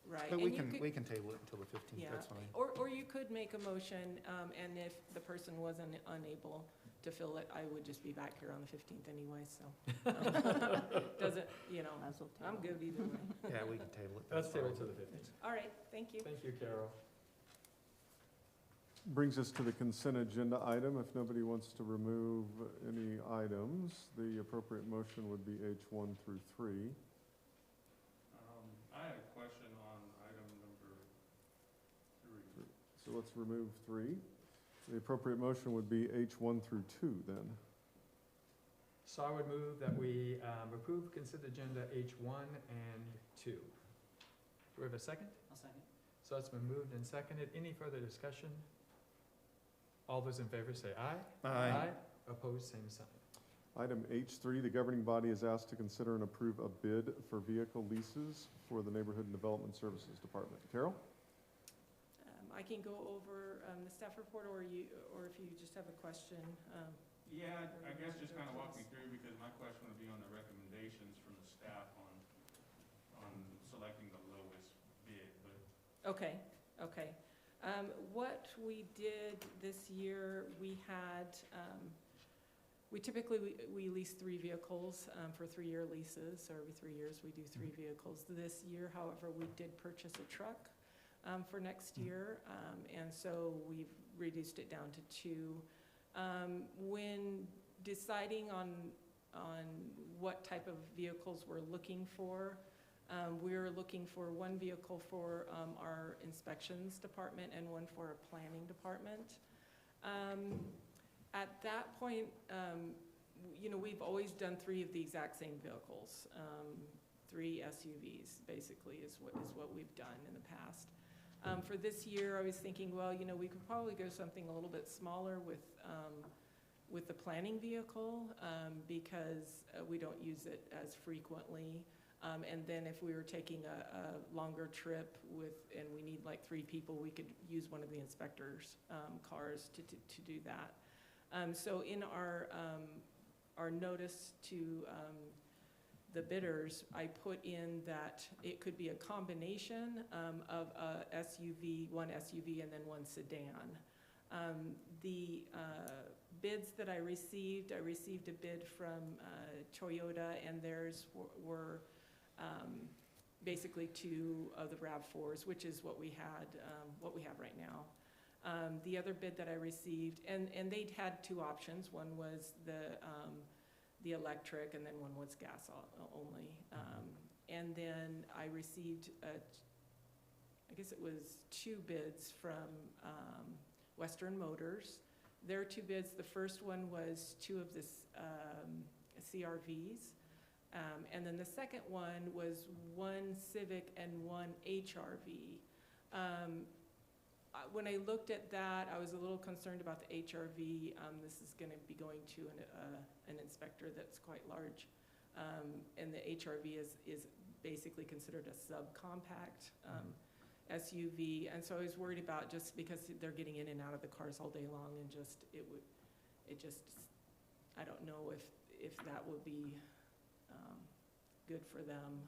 right. but And we you can, could- we can table it until the 15th, Yeah, that's fine. or you could make a motion, and if the person wasn't unable to fill it, I would just be back here on the 15th anyway, so. Doesn't, Might as well I'm table. good either way. Yeah, we can table it. Let's fine. table it to the 15th. All right, thank you. Thank you, Carol. brings us to the consent agenda item. If nobody wants to remove any items, the appropriate motion would be H1 through 3. I had a question on item number 3. So let's remove 3. The appropriate motion would be H1 through 2 then. So I would move that we approve consent agenda H1 and 2. Do we have a second? I'll second. So it's been moved and seconded. Any further discussion? All those in favor say aye. Aye. Opposed, same sign. Item H3, the governing body is asked to consider and approve a bid for vehicle leases for the Neighborhood and Development Services Department. Carol? I can go over the staff report, or if you just have a question. Yeah, I guess just kind of walk me through, because my question would be on the recommendations from the staff on selecting the lowest bid, but. Okay. What we did this year, we had, we typically lease 3 vehicles for 3-year leases, so every 3 years we do 3 vehicles. This year, however, we did purchase a truck for next year, and so we've reduced it down to 2. When deciding on what type of vehicles we're looking for, we're looking for 1 vehicle for our inspections department and 1 for a planning department. At that point, we've always done 3 of the exact same vehicles. 3 SUVs basically is what we've done in the past. For this year, I was thinking, well, we could probably go something a little bit smaller with the planning vehicle, because we don't use it as frequently. And then if we were taking a longer trip and we need like 3 people, we could use one of the inspectors' cars to do that. So in our notice to the bidders, I put in that it could be a combination of a SUV, 1 SUV and then 1 sedan. The bids that I received a bid from Toyota, and theirs were basically 2 of the RAV4s, which is what we have right now. The other bid that I received, and they'd had 2 options. One was the electric, and then one was gas only. And then I received, I guess it was 2 bids from Western Motors. Their 2 bids, the first one was 2 of the CRVs. And then the second one was 1 Civic and 1 HRV. When I looked at that, I was a little concerned about the HRV. This is going to be going to an inspector that's quite large. And the HRV is basically considered a subcompact SUV. And so I was worried about, just because they're getting in and out of the cars all day long, and I don't know if that would be good for them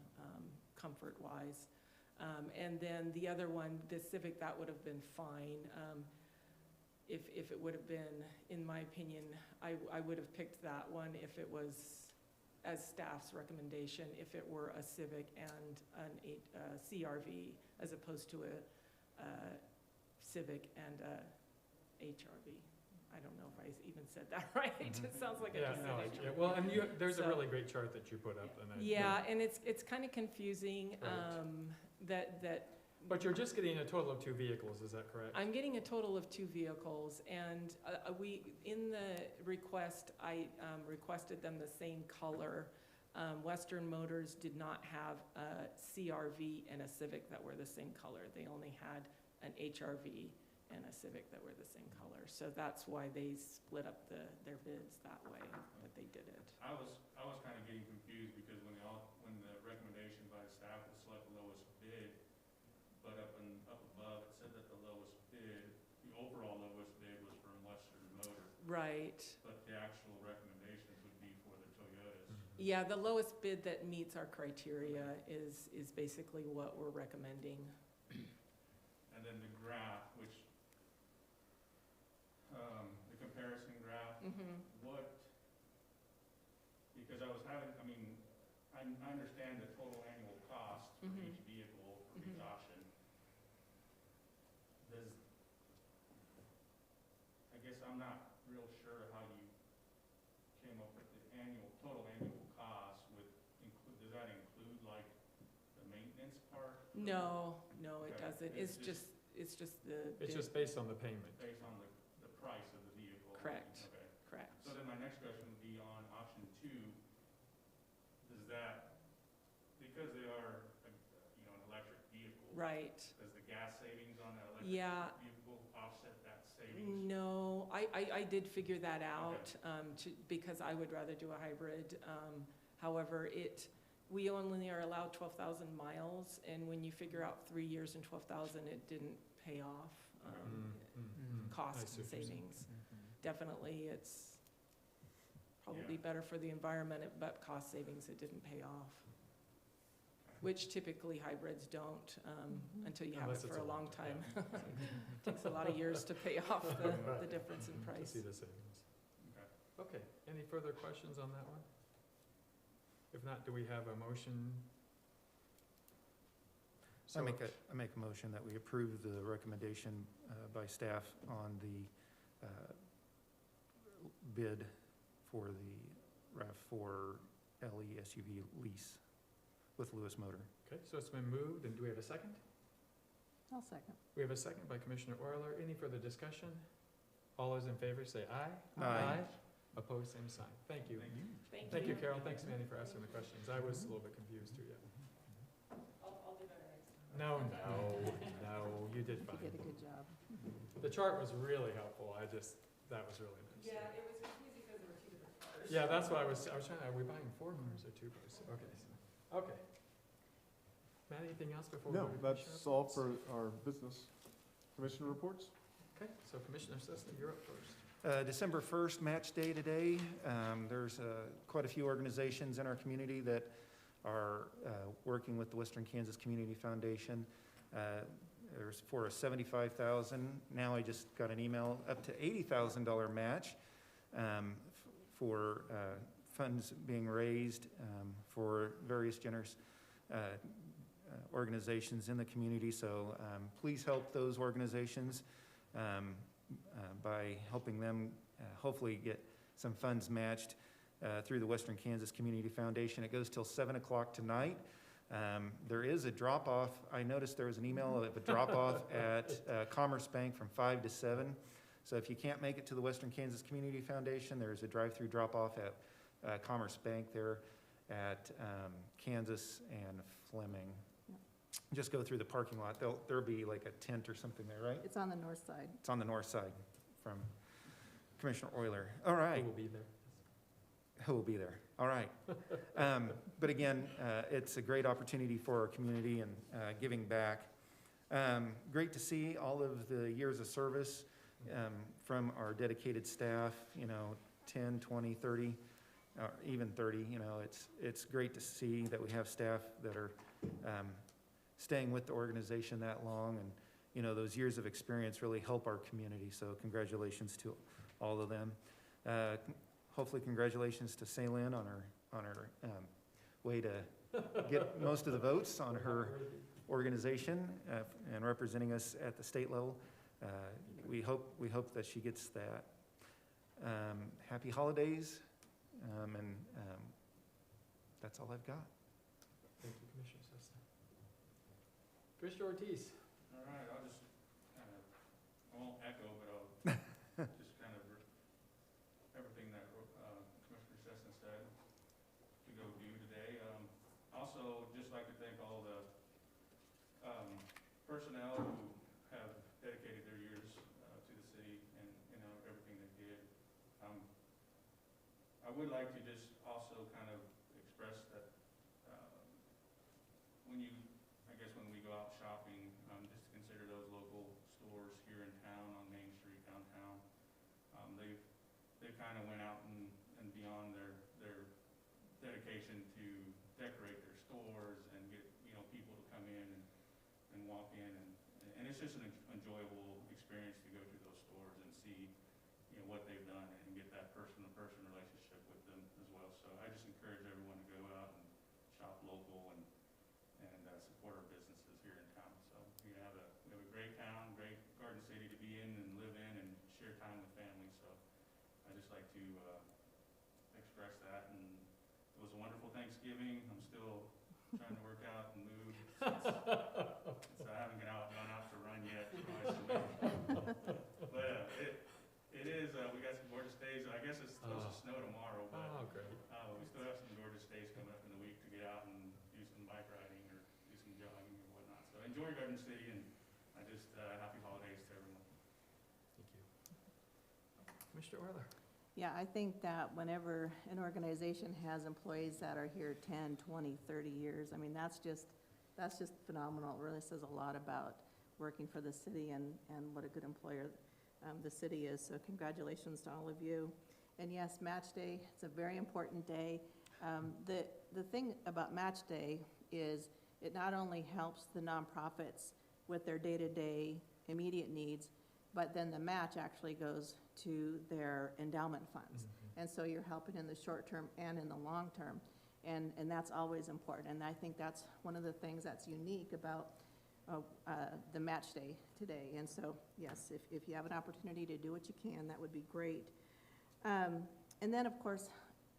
comfort-wise. And then the other one, the Civic, that would have been fine. If it would have been, in my opinion, I would have picked that one if it was, as staff's recommendation, if it were a Civic and a CRV, as opposed to a Civic and a HRV. I don't know if I even said that right. It sounds like I just said HRV. Yeah, well, and there's a really great chart that you put up. And it's kind of confusing. Right. But you're just getting a total of 2 vehicles, is that correct? I'm getting a total of 2 vehicles, and in the request, I requested them the same color. Western Motors did not have a CRV and a Civic that were the same color. They only had an HRV and a Civic that were the same color. So that's why they split up their bids that way, that they did it. I was kind of getting confused, because when the recommendation by staff was select the lowest bid, but up above, it said that the lowest bid, the overall lowest bid, was from Western Motor. Right. But the actual recommendations would be for the Toyotas. Yeah, the lowest bid that meets our criteria is basically what we're recommending. And then the graph, which, the comparison graph, because I understand the total annual cost for each vehicle for each option. I'm not real sure how you came up with the total annual cost does that include like the maintenance part? No, it Okay. doesn't. It's just the. It's just based on the payment. Based on the price of the vehicle? Correct. Okay. Correct. So then my next question would be on option 2, does that, because they are, an electric vehicle. Right. Does the gas savings on that electric Yeah. vehicle offset that savings? No, I did figure that out, because I would rather do a hybrid. However, we only are allowed 12,000 miles, and when you figure out 3 years and 12,000, it didn't pay off, I cost see and what you're saying. savings. Definitely, it's probably better for the environment, but cost savings, it didn't pay off. Which typically hybrids don't, until you have Unless it it's for a a long long time. time, Takes a lot of years to pay off the difference in To price. see the savings. Okay. Okay, any further questions on that one? If not, do we have a motion? I make a motion that we approve the recommendation by staff on the bid for the RAV4 LE SUV lease with Lewis Motor. Okay, so it's been moved, and do we have a second? I'll second. We have a second by Commissioner Euler. Any further discussion? All those in favor say aye. Aye. Opposed, same sign. Thank you. Thank you. Carol. Thanks, Manny, for asking the questions. I was a little bit confused too, yeah. I'll do better next time. No, you did fine. You did a good job. The chart was really helpful. That was really nice. Yeah, it was confusing because there were 2 different cars. Yeah, that's why I was trying, are we buying 4 cars or 2 cars? Okay. Matt, anything else before we No, go to that's commissioner all reports? for our business. Commissioner reports? Okay, so Commissioner Cessna, you're up first. December 1st, match day today. There's quite a few organizations in our community that are working with the Western Kansas Community Foundation. There's for a $75,000. Now I just got an email up to $80,000 match for funds being raised for various generous organizations in the community. So please help those organizations by helping them hopefully get some funds matched through the Western Kansas Community Foundation. It goes till 7 o'clock tonight. There is a drop-off. I noticed there was an email of a drop-off at Commerce Bank from 5 to 7. So if you can't make it to the Western Kansas Community Foundation, there's a drive-through drop-off at Commerce Bank there at Kansas and Fleming. Yep. Just go through the parking lot. There'll be like a tent or something there, right? It's on the north side. It's on the north side from Commissioner Euler. All right. Who will be there? Who will be there? All right. But again, it's a great opportunity for our community and giving back. Great to see all of the years of service from our dedicated staff, 10, 20, 30, or even 30. It's great to see that we have staff that are staying with the organization that long, and those years of experience really help our community. So congratulations to all of them. Hopefully, congratulations to Ceylin on her way to get most of the votes on her organization and representing us at the state level. We hope that she gets that. Happy holidays, and that's all I've got. Thank you, Commissioner Cessna. Commissioner Ortiz. All right, I'll just I won't echo, but I'll just kind of everything that Commissioner Cessna said to go do today. Also, just like to thank all the personnel who have dedicated their years to the city and everything they did. I would like to just also kind of express that when we go out shopping, just to consider those local stores here in town on Main Street downtown. They've kind of went out and beyond their dedication to decorate their stores and get people to come in and walk in and it's just an enjoyable experience to go to those stores and see what they've done and get that person-to-person relationship with them as well. So I just encourage everyone to go out and shop local and support our businesses here in town. So we have a great town, great Garden City to be in and live in and share time with family. So Thanksgiving. I'm still trying to work out and move, so I haven't gone out to run yet. But it is, we got some gorgeous days. I guess it's supposed to snow tomorrow, but great. we still have some gorgeous days coming up in the week to get out and do some bike riding or do some jogging or whatnot. So enjoy Garden City, and I just, happy holidays to everyone. Thank you. Commissioner Euler? Yeah, I think that whenever an organization has employees that are here 10, 20, 30 years, I mean, that's just phenomenal. It really says a lot about working for the city and what a good employer the city is. So congratulations to all of you. And yes, Match Day, it's a very important day. The thing about Match Day is it not only helps the nonprofits with their day-to-day immediate needs, but then the match actually goes to their endowment funds. And so you're helping in the short term and in the long term. And that's always important. And I think that's one of the things that's unique about the match day today. And so, yes, if you have an opportunity to do what you can, that would be great. And then, of course,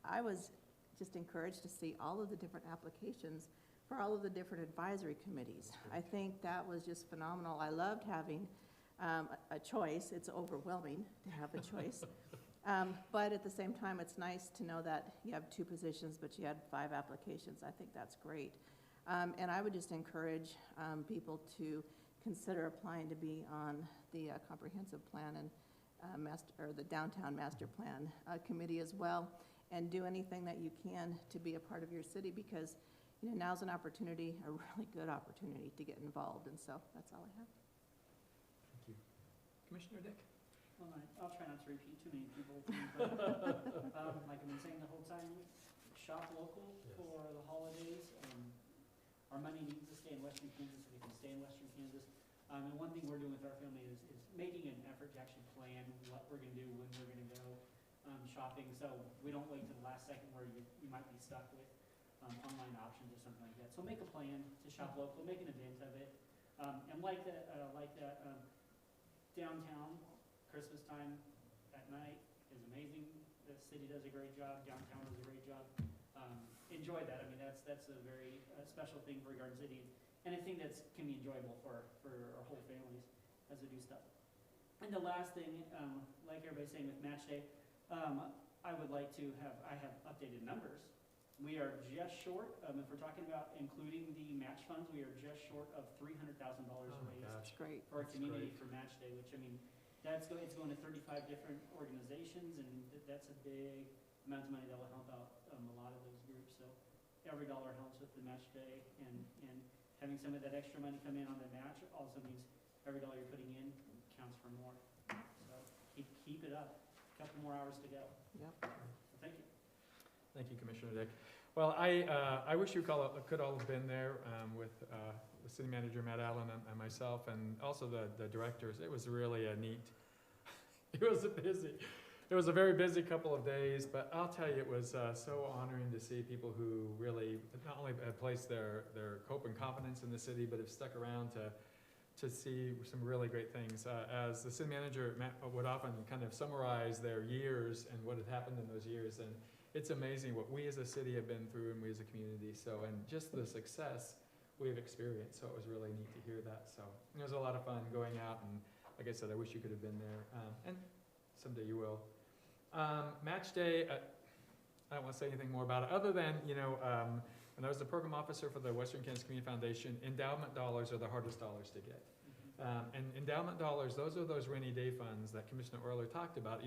I was just encouraged to see all of the different applications for all of the different advisory committees. I think that was just phenomenal. I loved having a choice. It's overwhelming to have a choice. But at the same time, it's nice to know that you have 2 positions, but you had 5 applications. I think that's great. And I would just encourage people to consider applying to be on the comprehensive plan and the downtown master plan committee as well, and do anything that you can to be a part of your city, because now's an opportunity, a really good opportunity to get involved. And so that's all I have. Thank you. Commissioner Dick? Well, I'll try not to repeat too many people, but like I've been saying the whole time, shop local for the holidays. Our money needs to stay in Western Kansas if it can stay in Western Kansas. And one thing we're doing with our family is making an effort to actually plan what we're going to do, when we're going to go shopping, so we don't wait to the last second where you might be stuck with online options or something like that. So make a plan to shop local, make an event of it. And like that downtown Christmas time at night is amazing. The city does a great job, downtown does a great job. Enjoy that. I mean, that's a very special thing for Garden City, and a thing that can be enjoyable for our whole families as we do stuff. And the last thing, like everybody's saying with Match Day, I would like to I have updated numbers. We are just short, if we're talking about including the match funds, we are just short of $300,000 raised That's great. for our community for Match Day, which, I mean, it's going to 35 different organizations, and that's a big amount of money that will help out a lot of those groups. So every dollar helps with the Match Day, and having some of that extra money come in on the match also means every dollar you're putting in counts for more. So keep it up. A couple more hours to go. Yep. So thank you. Thank you, Commissioner Dick. Well, I wish you could all have been there with the city manager, Matt Allen, and myself, and also the directors. It was really a neat, it was a very busy couple of days, but I'll tell you, it was so honoring to see people who really not only have placed their hope and confidence in the city, but have stuck around to see some really great things. As the city manager, Matt would often kind of summarize their years and what had happened in those years, and it's amazing what we as a city have been through and we as a community. So, and just the success we've experienced. So it was really neat to hear that. So it was a lot of fun going out, and like I said, I wish you could have been there, and someday you will. Match Day, I don't want to say anything more about it, other than, when I was the program officer for the Western Kansas Community Foundation, endowment dollars are the hardest dollars to get. And endowment dollars, those are those rainy day funds that Commissioner Euler talked about.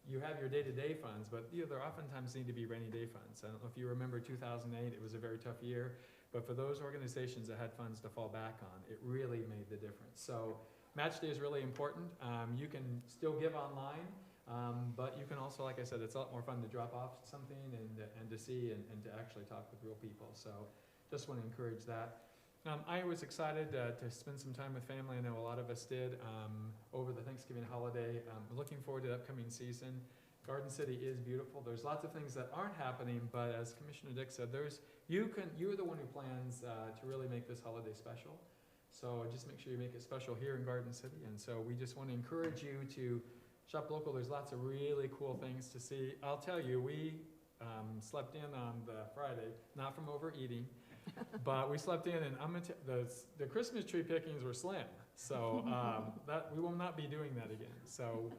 You have your day-to-day funds, but there oftentimes need to be rainy day funds. I don't know if you remember 2008, it was a very tough year, but for those organizations that had funds to fall back on, it really made the difference. So Match Day is really important. You can still give online, but you can also, like I said, it's a lot more fun to drop off something and to see and to actually talk with real people. So just want to encourage that. I was excited to spend some time with family. I know a lot of us did over the Thanksgiving holiday. Looking forward to the upcoming season. Garden City is beautiful. There's lots of things that aren't happening, but as Commissioner Dick said, you're the one who plans to really make this holiday special. So just make sure you make it special here in Garden City. And so we just want to encourage you to shop local. There's lots of really cool things to see. I'll tell you, Slept in on the Friday, not from overeating, but we slept in, and the Christmas tree pickings were slim. So that we will not be doing that again. So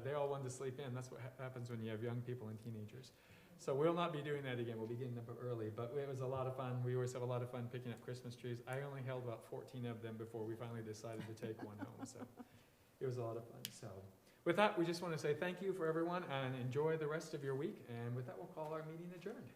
they all wanted to sleep in. That's what happens when you have young people and teenagers. So we'll not be doing that again. We'll be getting up early, but it was a lot of fun. We always have a lot of fun picking up Christmas trees. I only held about 14 of them before we finally decided to take one home. So it was a lot of fun. So with that, we just want to say thank you for everyone and enjoy the rest of your week. And with that, we'll call our meeting adjourned.